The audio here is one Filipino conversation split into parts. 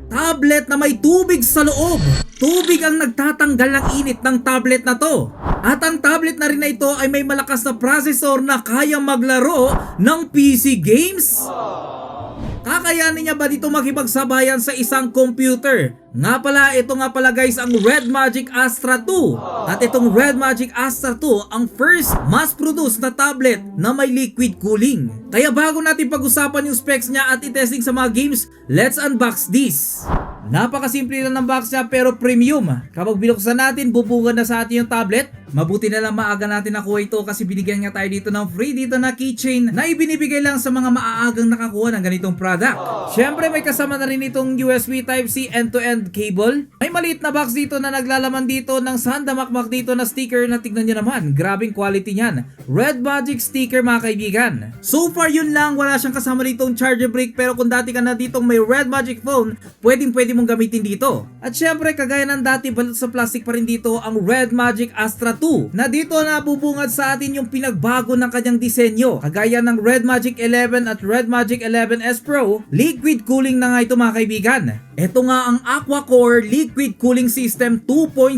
tablet na may tubig sa loob. Tubig ang nagtatanggal ng init ng tablet na to. At ang tablet na rin na ito ay may malakas na processor na kayang maglaro ng PC games. Kakayanin niya ba dito makipagsabayan sa isang computer? Ito nga pala guys ang Red Magic Astra 2. At itong Red Magic Astra 2 ang first mass-produced na tablet na may liquid cooling. Kaya bago natin pag-usapan yung specs niya at i-testing sa mga games, let's unbox this. Napakasimple lang ng box niya pero premium. Kapag binuksan natin, bubungan na sa atin yung tablet. Mabuti na lang maaga natin nakuha ito kasi binigyan nga tayo dito ng free dito na keychain na ibinibigay lang sa mga maaagang nakakuha ng ganitong product. Syempre may kasama na rin itong USB Type-C end-to-end cable. May maliit na box dito na naglalaman dito ng sandamakmak dito na sticker na tignan nyo naman. Grabing quality niyan. Red Magic sticker mga kaibigan. So far yun lang, wala siyang kasama ditong charger brick pero kung dati ka na ditong may Red Magic phone, pwede mong gamitin dito. At syempre kagaya ng dati balot sa plastic pa rin dito ang Red Magic Astra 2 na dito nabubungad sa atin yung pinagbago ng kanyang disenyo. Kagaya ng Red Magic 11 at Red Magic 11S Pro, liquid cooling na nga ito mga kaibigan. Ito nga ang Aqua Core Liquid Cooling System 2.0.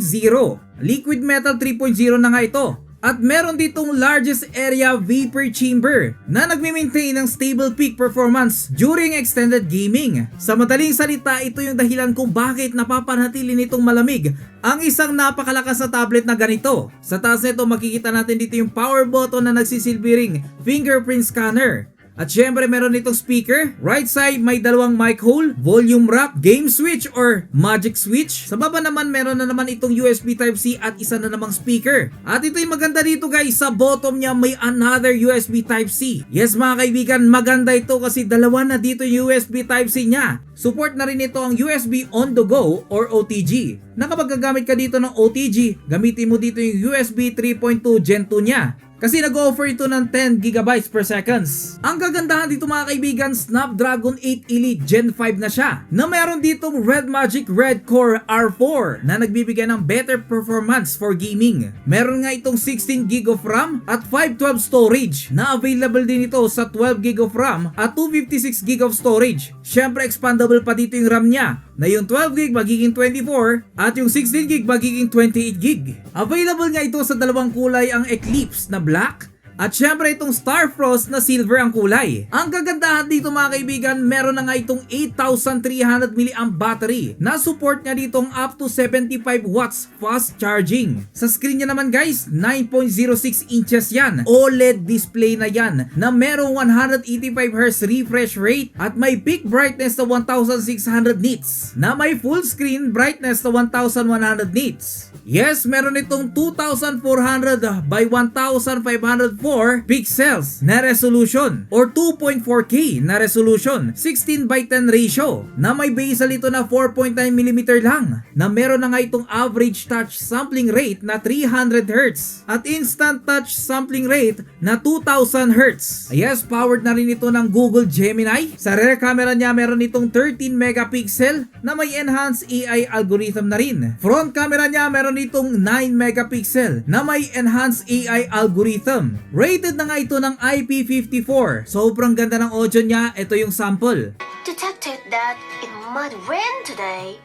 Liquid Metal 3.0 na nga ito. At meron ditong largest area vapor chamber na nagme-maintain ng stable peak performance during extended gaming. Sa madaling salita, ito yung dahilan kung bakit napapanatili nitong malamig ang isang napakalakas na tablet na ganito. Sa taas nito makikita natin dito yung power button na nagsisilbing fingerprint scanner. At syempre meron itong speaker, right side may dalawang mic hole, volume rack, game switch or magic switch. Sa baba naman meron na naman itong USB Type-C at isa na namang speaker. At ito yung maganda dito guys, sa bottom niya may another USB Type-C. Yes mga kaibigan, maganda ito kasi dalawa na dito yung USB Type-C niya. Support na rin ito ang USB on the go or OTG. Na kapag gagamit ka dito ng OTG, gamitin mo dito yung USB 3.2 Gen 2 niya. Kasi nag-offer ito ng 10GB per seconds. Ang kagandahan dito mga kaibigan, Snapdragon 8 Elite Gen 5 na siya. Na meron ditong Red Magic Red Core R4 na nagbibigay ng better performance for gaming. Meron nga itong 16GB of RAM at 512 storage na available din ito sa 12GB of RAM at 256GB of storage. Syempre expandable pa dito yung RAM niya na yung 12GB magiging 24 at yung 16GB magiging 28GB. Available nga ito sa dalawang kulay, ang Eclipse na black at syempre itong Starfrost na silver ang kulay. Ang kagandahan dito mga kaibigan, meron na nga itong 8,300 mAh battery na support niya ditong up to 75 watts fast charging. Sa screen niya naman guys, 9.06 inches yan. OLED display na yan na merong 185Hz refresh rate at may peak brightness na 1,600 nits na may full screen brightness na 1,100 nits. Yes, meron itong 2,400 by 1,504 pixels na resolution or 2.4K na resolution, 16 by 10 ratio na may bezel ito na 4.9mm lang na meron na nga itong average touch sampling rate na 300Hz at instant touch sampling rate na 2,000Hz. Yes, powered na rin ito ng Google Gemini. Sa rear camera niya meron itong 13 megapixel na may enhanced AI algorithm na rin. Front camera niya meron itong 9 megapixel na may enhanced AI algorithm. Rated na nga ito ng IP54. Sobrang ganda ng audio niya. Ito yung sample. Detected that it might rain today.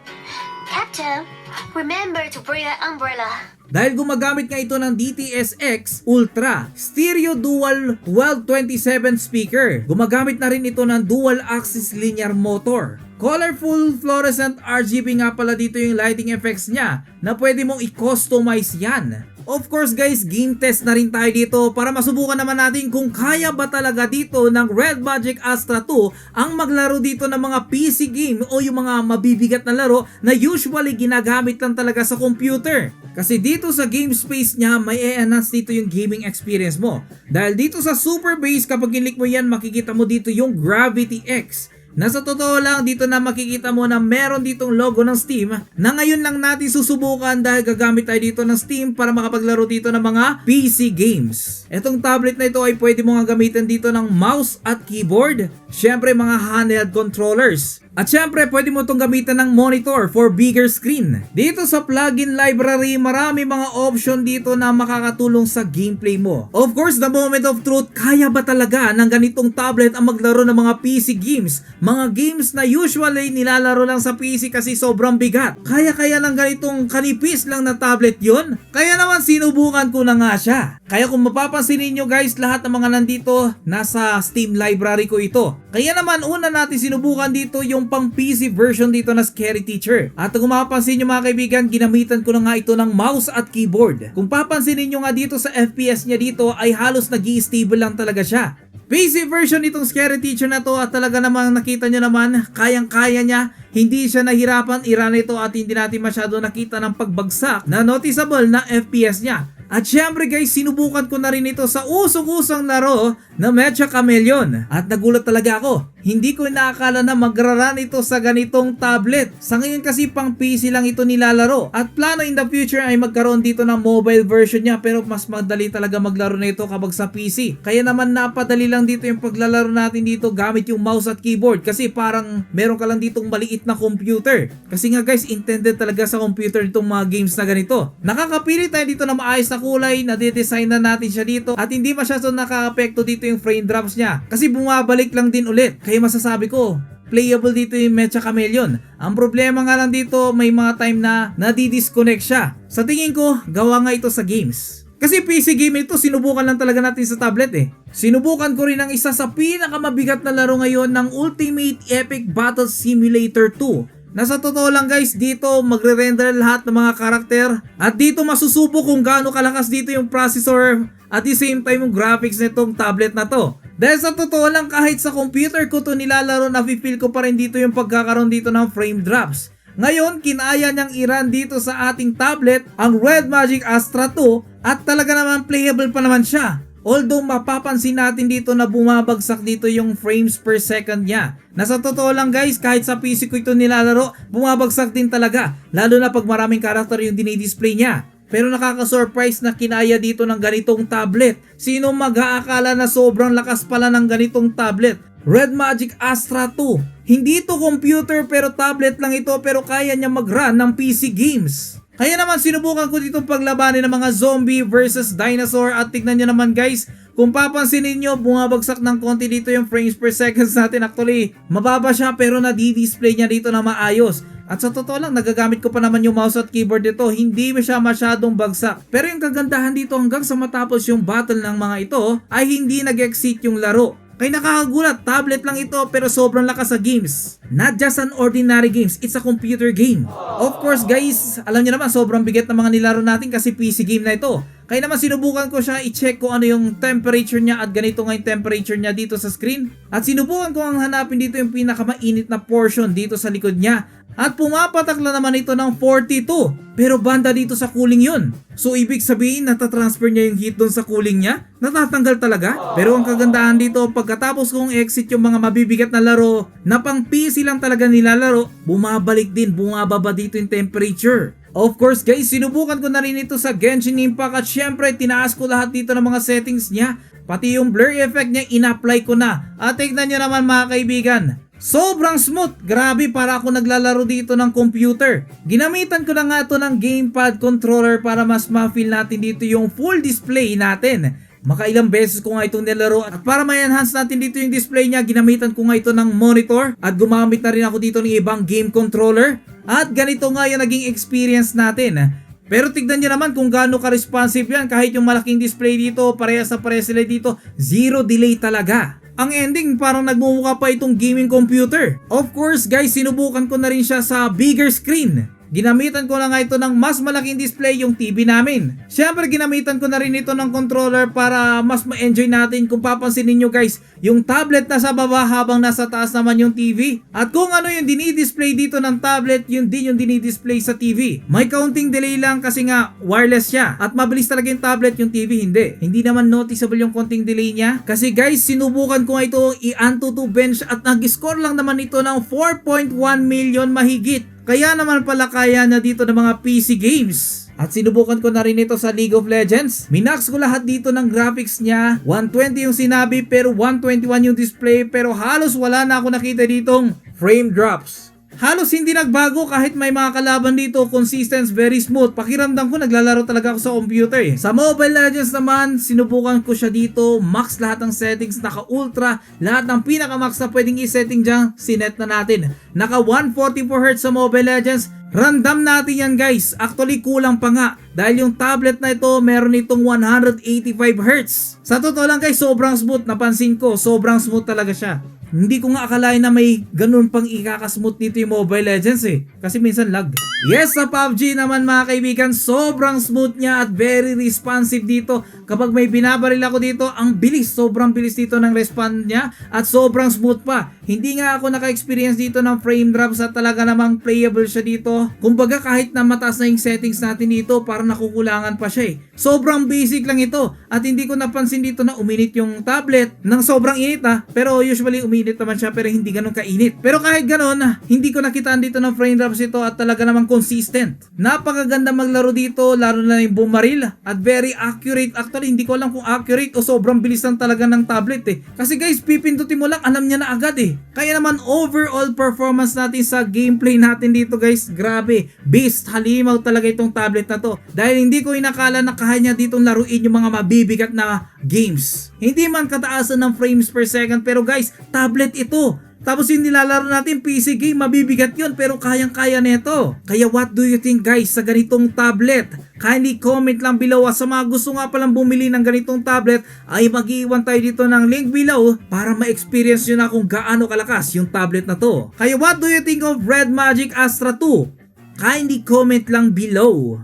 Captain, remember to bring an umbrella. Dahil gumagamit nga ito ng DTS-X Ultra Stereo Dual 1227 speaker. Gumagamit na rin ito ng dual axis linear motor. Colorful fluorescent RGB nga pala dito yung lighting effects niya na pwede mong i-customize yan. Of course guys, game test na rin tayo dito para masubukan naman natin kung kaya ba talaga dito ng Red Magic Astra 2 ang maglaro dito ng mga PC game o yung mga mabibigat na laro na usually ginagamit lang talaga sa computer. Kasi dito sa game space niya, may e-enhance dito yung gaming experience mo. Dahil dito sa Super Base, kapag kinlik mo yan, makikita mo dito yung Gravity X. Na sa totoo lang, dito na makikita mo na meron ditong logo ng Steam na ngayon lang natin susubukan dahil gagamit tayo dito ng Steam para makapaglaro dito ng mga PC games. Etong tablet na ito ay pwede mo nga gamitin dito ng mouse at keyboard. Syempre mga handheld controllers. At syempre, pwede mo itong gamitan ng monitor for bigger screen. Dito sa plugin library, marami mga option dito na makakatulong sa gameplay mo. Of course, the moment of truth, kaya ba talaga ng ganitong tablet ang maglaro ng mga PC games? Mga games na usually nilalaro lang sa PC kasi sobrang bigat. Kaya ng ganitong kanipis lang na tablet yon? Kaya naman sinubukan ko na nga siya. Kaya kung mapapansin niyo guys, lahat ng mga nandito, nasa Steam library ko ito. Kaya naman una natin sinubukan dito yung pang PC version dito na Scary Teacher. At kung mapapansin nyo mga kaibigan, ginamitan ko na nga ito ng mouse at keyboard. Kung papansinin nyo nga dito sa FPS niya dito ay halos nag-i-stable lang talaga siya. PC version nitong Scary Teacher na to at talaga namang nakita nyo naman, kayang-kaya niya. Hindi siya nahirapan i-run ito at hindi natin masyado nakita ng pagbagsak na noticeable na FPS niya. At syempre guys, sinubukan ko na rin ito sa usong-usong laro na Mecha Chameleon. At nagulat talaga ako. Hindi ko inaakala na magraran ito sa ganitong tablet. Sa ngayon kasi pang PC lang ito nilalaro. At plano in the future ay magkaroon dito ng mobile version niya, pero mas madali talaga maglaro na ito kapag sa PC. Kaya naman napadali lang dito yung paglalaro natin dito gamit yung mouse at keyboard. Kasi parang meron ka lang ditong maliit na computer. Kasi nga guys, intended talaga sa computer itong mga games na ganito. Nakakapili tayo dito na maayos na kulay, na-design na natin siya dito. At hindi masyado nakaka-apekto dito yung frame drops niya. Kasi bumabalik lang din ulit. Kaya masasabi ko, playable dito yung Mecha Chameleon. Ang problema nga lang dito, may mga time na nadi-disconnect siya. Sa tingin ko, gawa nga ito sa games. Kasi PC game ito, sinubukan lang talaga natin sa tablet eh. Sinubukan ko rin ang isa sa pinakamabigat na laro ngayon ng Ultimate Epic Battle Simulator 2. Nasa totoo lang guys, dito magre-render lahat ng mga karakter at dito masusubo kung gaano kalakas dito yung processor at the same time yung graphics nitong tablet na to. Dahil sa totoo lang, kahit sa computer ko to nilalaro, nafe-feel ko pa rin dito yung pagkakaroon dito ng frame drops. Ngayon, kinaya niyang i-run dito sa ating tablet ang Red Magic Astra 2 at talaga naman playable pa naman siya. Although mapapansin natin dito na bumabagsak dito yung frames per second niya. Nasa totoo lang guys, kahit sa PC ko ito nilalaro, bumabagsak din talaga. Lalo na pag maraming karakter yung dinidisplay niya. Pero nakaka-surprise na kinaya dito ng ganitong tablet. Sino mag-aakala na sobrang lakas pala ng ganitong tablet? Red Magic Astra 2. Hindi ito computer pero tablet lang ito, pero kaya niya mag-run ng PC games. Kaya naman sinubukan ko dito paglabanin ng mga zombie versus dinosaur at tignan nyo naman guys, kung papansinin nyo, bumabagsak ng konti dito yung frames per seconds natin. Actually, mababa siya pero nadi-display niya dito na maayos. At sa totoo lang, nagagamit ko pa naman yung mouse at keyboard dito, hindi siya masyadong bagsak. Pero yung kagandahan dito hanggang sa matapos yung battle ng mga ito, ay hindi nag-exit yung laro. Kaya nakakagulat, tablet lang ito pero sobrang lakas sa games. Not just an ordinary games, it's a computer game. Of course guys, alam niyo naman sobrang bigat ng mga nilaro natin kasi PC game na ito. Kaya naman sinubukan ko siya i-check kung ano yung temperature niya at ganito nga yung temperature niya dito sa screen. At sinubukan ko ang hanapin dito yung pinakamainit na portion dito sa likod niya. At pumapatak lang naman ito ng 42. Pero banda dito sa cooling yun. So ibig sabihin natatransfer niya yung heat doon sa cooling niya? Natatanggal talaga? Pero ang kagandahan dito, pagkatapos kong exit yung mga mabibigat na laro na pang PC lang talaga nilalaro, bumabalik din, bumababa dito yung temperature. Of course guys, sinubukan ko na rin ito sa Genshin Impact at syempre tinaas ko lahat dito ng mga settings niya. Pati yung blur effect niya in-apply ko na. At tignan nyo naman mga kaibigan, sobrang smooth. Grabe, para ako naglalaro dito ng computer. Ginamitan ko na nga ito ng gamepad controller para mas ma-feel natin dito yung full display natin. Makailang beses ko nga itong nilaro at para ma-enhance natin dito yung display niya, ginamitan ko nga ito ng monitor at gumamit na rin ako dito ng ibang game controller. At ganito nga yung naging experience natin. Pero tignan nyo naman kung gaano ka-responsive yan. Kahit yung malaking display dito, parehas na parehas sila dito, zero delay talaga. Ang ending, parang nagmumukha pa itong gaming computer. Of course guys, sinubukan ko na rin siya sa bigger screen. Ginamitan ko na nga ito ng mas malaking display yung TV namin. Siyempre ginamitan ko na rin ito ng controller para mas ma-enjoy natin. Kung papansinin nyo guys, yung tablet nasa baba habang nasa taas naman yung TV. At kung ano yung dinidisplay dito ng tablet, yun din yung dinidisplay sa TV. May counting delay lang kasi nga wireless siya. At mabilis talaga yung tablet, yung TV hindi. Hindi naman noticeable yung counting delay niya. Kasi guys, sinubukan ko nga ito i-Antutu bench at nag-score lang naman ito ng 4.1 million mahigit. Kaya naman pala kaya na dito ng mga PC games. At sinubukan ko na rin ito sa League of Legends. Minax ko lahat dito ng graphics niya. 120 yung sinabi pero 121 yung display. Pero halos wala na ako nakita ditong frame drops. Halos hindi nagbago kahit may mga kalaban dito, consistent, very smooth. Pakiramdam ko naglalaro talaga ako sa computer eh. Sa Mobile Legends naman, sinubukan ko siya dito, max lahat ng settings, naka ultra, lahat ng pinaka max na pwedeng i-setting dyan, sinet na natin. Naka 144Hz sa Mobile Legends, random natin yan guys. Actually kulang pa nga dahil yung tablet na ito meron itong 185Hz. Sa totoo lang guys, sobrang smooth, napansin ko, sobrang smooth talaga siya. Hindi ko nga akalain na may ganun pang ikakasmooth nito yung Mobile Legends eh. Kasi minsan lag. Yes, sa PUBG naman mga kaibigan, sobrang smooth niya at very responsive dito. Kapag may binabaril ako dito, ang bilis, sobrang bilis dito ng respawn niya at sobrang smooth pa. Hindi nga ako naka-experience dito ng frame drops at talaga namang playable siya dito. Kumbaga kahit na mataas na yung settings natin dito, parang nakukulangan pa siya eh. Sobrang basic lang ito at hindi ko napansin dito na uminit yung tablet ng sobrang init pero usually uminit naman siya pero hindi ganun kainit. Pero kahit ganun, hindi ko nakitaan dito ng frame drops ito at talaga namang consistent. Napakaganda maglaro dito, lalo na yung bumaril at very accurate. Actually, hindi ko alam kung accurate o sobrang bilis lang talaga ng tablet eh. Kasi guys, pipindutin mo lang, alam niya na agad eh. Kaya naman overall performance natin sa gameplay natin dito guys, grabe. Beast, halimaw talaga itong tablet na to. Dahil hindi ko inakala na kaya niya ditong laruin yung mga mabibigat na games. Hindi man kataasan ng frames per second pero guys, tablet ito. Tapos yung nilalaro natin PC game, mabibigat yun pero kayang-kaya nito. Kaya what do you think guys sa ganitong tablet? Kindly comment lang below at sa mga gusto nga palang bumili ng ganitong tablet ay mag-iwan tayo dito ng link below para ma-experience nyo na kung gaano kalakas yung tablet na to. Kaya what do you think of Red Magic Astra 2? Kindly comment lang below.